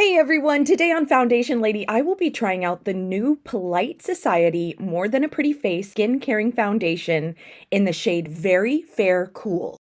Hey everyone, today on Foundation Lady, I will be trying out the new Polite Society More Than a Pretty Face Skin Caring Foundation in the shade Very Fair Cool.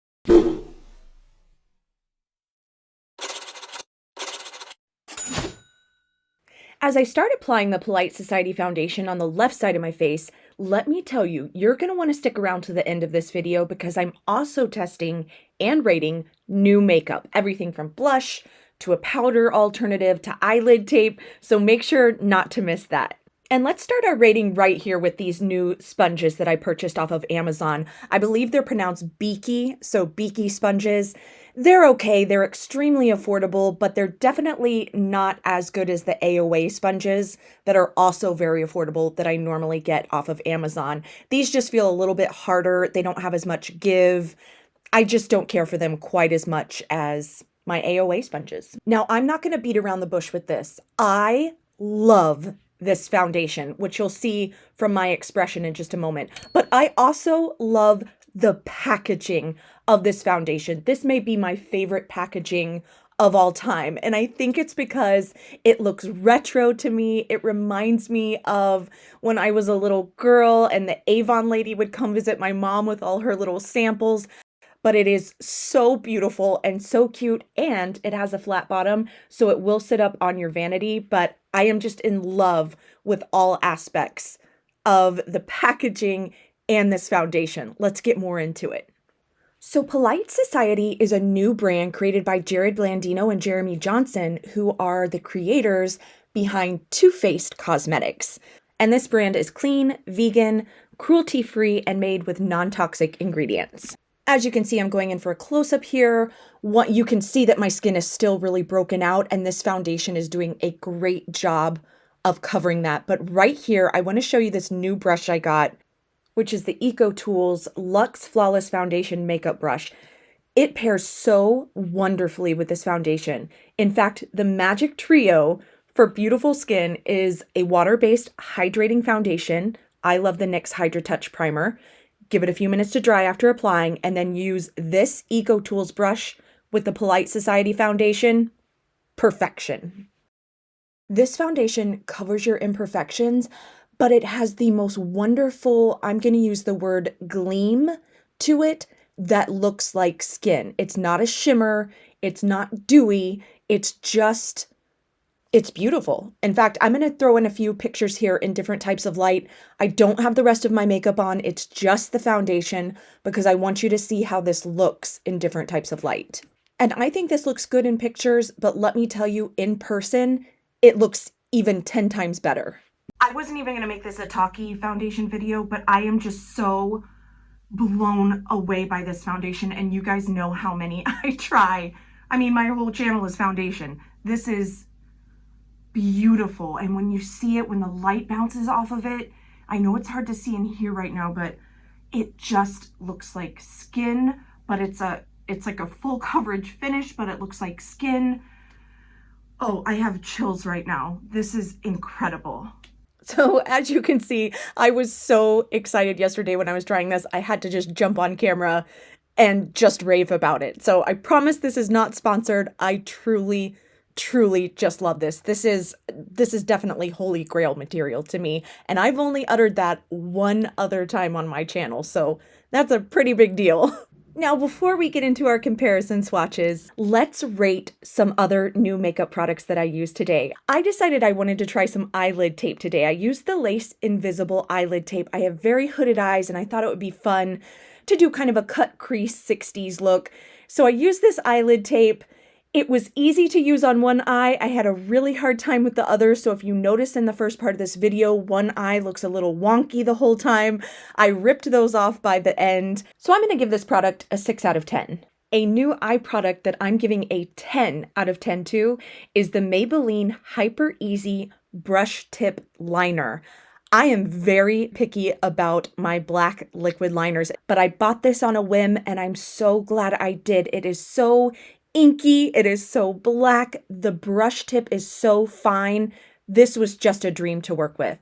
As I start applying the Polite Society foundation on the left side of my face, let me tell you, you're going to want to stick around to the end of this video because I'm also testing and rating new makeup, everything from blush to a powder alternative to eyelid tape, so make sure not to miss that. And let's start our rating right here with these new sponges that I purchased off of Amazon. I believe they're pronounced Beaky, so Beaky sponges. They're okay, they're extremely affordable, but they're definitely not as good as the AOA sponges that are also very affordable that I normally get off of Amazon. These just feel a little bit harder, they don't have as much give. I just don't care for them quite as much as my AOA sponges. Now, I'm not going to beat around the bush with this. I love this foundation, which you'll see from my expression in just a moment. But I also love the packaging of this foundation. This may be my favorite packaging of all time. And I think it's because it looks retro to me. It reminds me of when I was a little girl and the Avon lady would come visit my mom with all her little samples. But it is so beautiful and so cute, and it has a flat bottom, so it will sit up on your vanity, but I am just in love with all aspects of the packaging and this foundation. Let's get more into it. So Polite Society is a new brand created by Jared Blandino and Jeremy Johnson, who are the creators behind Too Faced Cosmetics. And this brand is clean, vegan, cruelty-free, and made with non-toxic ingredients. As you can see, I'm going in for a close-up here. You can see that my skin is still really broken out, and this foundation is doing a great job of covering that. But right here, I want to show you this new brush I got, which is the EcoTools Luxe Flawless Foundation Makeup Brush. It pairs so wonderfully with this foundation. In fact, the magic trio for beautiful skin is a water-based hydrating foundation. I love the NYX Hydra Touch Primer. Give it a few minutes to dry after applying, and then use this EcoTools brush with the Polite Society foundation. Perfection. This foundation covers your imperfections, but it has the most wonderful, I'm going to use the word gleam to it, that looks like skin. It's not a shimmer, it's not dewy, it's beautiful. In fact, I'm going to throw in a few pictures here in different types of light. I don't have the rest of my makeup on. It's just the foundation because I want you to see how this looks in different types of light. And I think this looks good in pictures, but let me tell you, in person, it looks even 10 times better. I wasn't even going to make this a talky foundation video, but I am just so blown away by this foundation, and you guys know how many I try. I mean, my whole channel is foundation. This is beautiful, and when you see it, when the light bounces off of it, I know it's hard to see in here right now, but it just looks like skin, but it's like a full coverage finish, but it looks like skin. Oh, I have chills right now. This is incredible. So as you can see, I was so excited yesterday when I was trying this. I had to just jump on camera and just rave about it. So I promise this is not sponsored. I truly just love this. This is definitely holy grail material to me, and I've only uttered that one other time on my channel, so that's a pretty big deal. Now, before we get into our comparison swatches, let's rate some other new makeup products that I used today. I decided I wanted to try some eyelid tape today. I used the Lace Invisible eyelid tape. I have very hooded eyes, and I thought it would be fun to do kind of a cut crease 60s look. So I used this eyelid tape. It was easy to use on one eye. I had a really hard time with the other, so if you notice in the first part of this video, one eye looks a little wonky the whole time. I ripped those off by the end. So I'm going to give this product a 6 out of 10. A new eye product that I'm giving a 10 out of 10 to is the Maybelline Hyper Easy Brush Tip Liner. I am very picky about my black liquid liners, but I bought this on a whim, and I'm so glad I did. It is so inky, it is so black, the brush tip is so fine. This was just a dream to work with.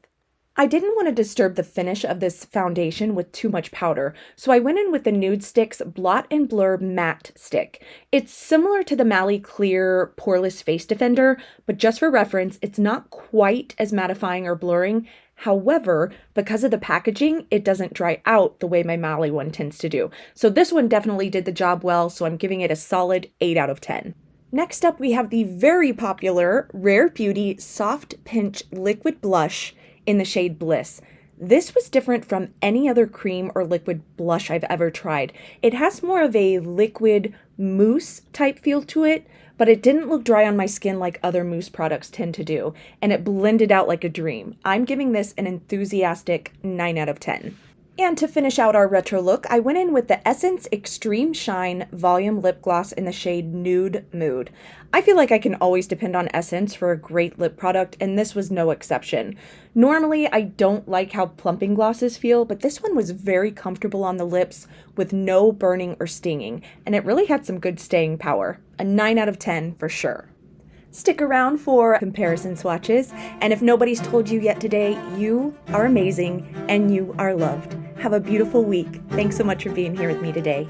I didn't want to disturb the finish of this foundation with too much powder, so I went in with the Nude Sticks Blot and Blur Matte Stick. It's similar to the Mally Clear Poreless Face Defender, but just for reference, it's not quite as mattifying or blurring. However, because of the packaging, it doesn't dry out the way my Mally one tends to do. So this one definitely did the job well, so I'm giving it a solid 8 out of 10. Next up, we have the very popular Rare Beauty Soft Pinch Liquid Blush in the shade Bliss. This was different from any other cream or liquid blush I've ever tried. It has more of a liquid mousse type feel to it, but it didn't look dry on my skin like other mousse products tend to do, and it blended out like a dream. I'm giving this an enthusiastic 9 out of 10. And to finish out our retro look, I went in with the Essence Extreme Shine Volume Lip Gloss in the shade Nude Mood. I feel like I can always depend on Essence for a great lip product, and this was no exception. Normally, I don't like how plumping glosses feel, but this one was very comfortable on the lips with no burning or stinging, and it really had some good staying power. A 9 out of 10 for sure. Stick around for comparison swatches, and if nobody's told you yet today, you are amazing and you are loved. Have a beautiful week. Thanks so much for being here with me today.